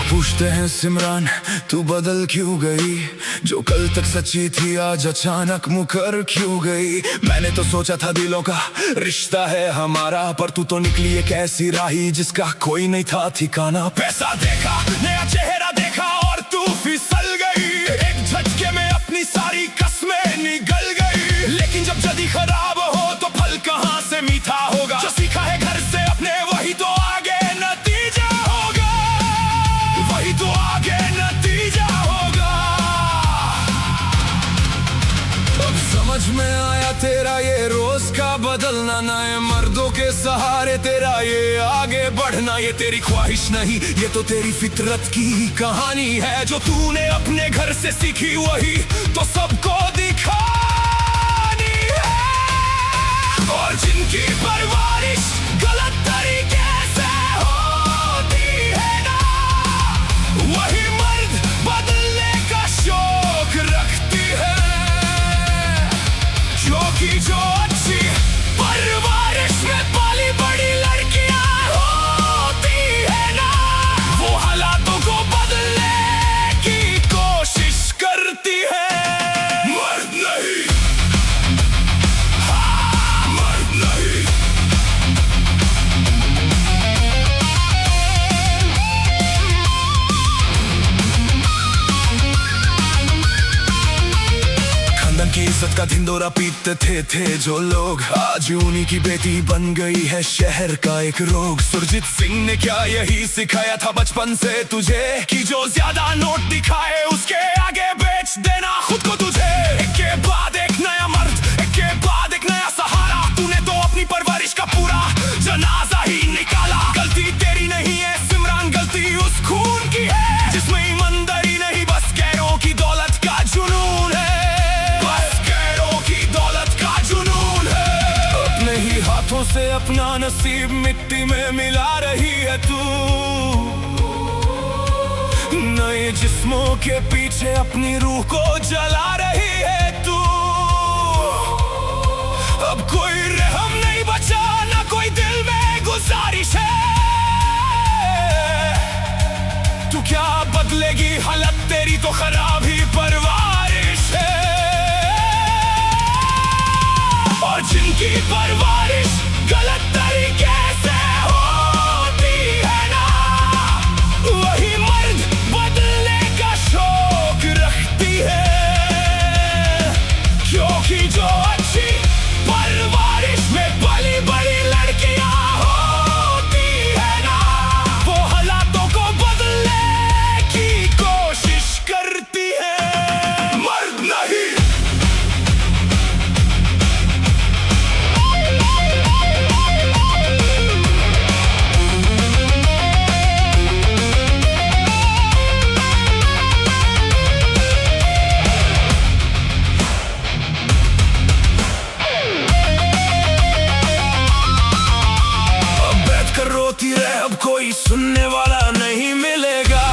पूछते हैं सिमरन तू बदल क्यों गई, जो कल तक सच्ची थी आज अचानक मुकर क्यों गई। मैंने तो सोचा था दिलों का रिश्ता है हमारा, पर तू तो निकली एक ऐसी राही जिसका कोई नहीं था ठिकाना। पैसा देखा, नया चेहरा देखा और तू फिसल गई। एक झटके में अपनी सारी कस्में निगल गई। लेकिन जब जदी खराब हो तो फल कहाँ से मीठा होगा। जो सीखा है घर से अपने वही तो आगे नतीजा होगा, वही तो आगे नतीजा होगा। अब समझ में आया तेरा ये रोज का बदलना, नए मर्दों के सहारे तेरा ये आगे बढ़ना। ये तेरी ख्वाहिश नहीं, ये तो तेरी फितरत की कहानी है। जो तूने अपने घर से सीखी वही तो सबको दिखानी है। और जिनकी परवरिश गलत तरीके से होती है ना, वही मर्द बदलने का शौक रखती है। क्योंकि जो अच्छी परवरिश में पाली बड़ी लड़कियां होती है ना, वो हालातों को बदलने की कोशिश करती है। मर्द नहीं, हाँ मर्द नहीं। खानदान की इज्जत का ढिंडोरा पीटते थे जो लोग, आज उन्हीं की बेटी बन गई है शहर का एक रोग। सुरजीत सिंह ने क्या यही सिखाया था बचपन से तुझे, कि जो ज्यादा नोट दिखाए उसके आगे बेच देना खुद को तुझे। एक के बाद एक नया मर्द, एक के बाद एक नया सहारा। तूने तो अपनी परवरिश का पूरा जनाजा ही निकाला। गलती तेरी नहीं है सिमरन, गलती उस खून की है जिसमें ईमानदारी नहीं, बस गैरों की दौलत का जुनून है। हाथों से अपना नसीब मिट्टी में मिला रही है तू। नए जिस्मों के पीछे अपनी रूह को जला रही है तू। अब कोई रहम नहीं बचा, ना कोई दिल में गुजारिश है। तू क्या बदलेगी हालत तेरी तो खराब ही परवरिश है। और जिनकी परवरिश गलत तरीके से होती है ना, वही मर्द बदलने का शौक रखती है। क्योंकि जो अच्छी परवरिश में पली बड़ी लड़कियां होती है ना, वो हालातों को बदलने की कोशिश करती है। मर्द नहीं। अब कोई सुनने वाला नहीं मिलेगा।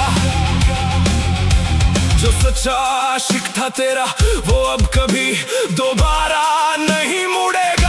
जो सच्चा आशिक था तेरा वो अब कभी दोबारा नहीं मुड़ेगा।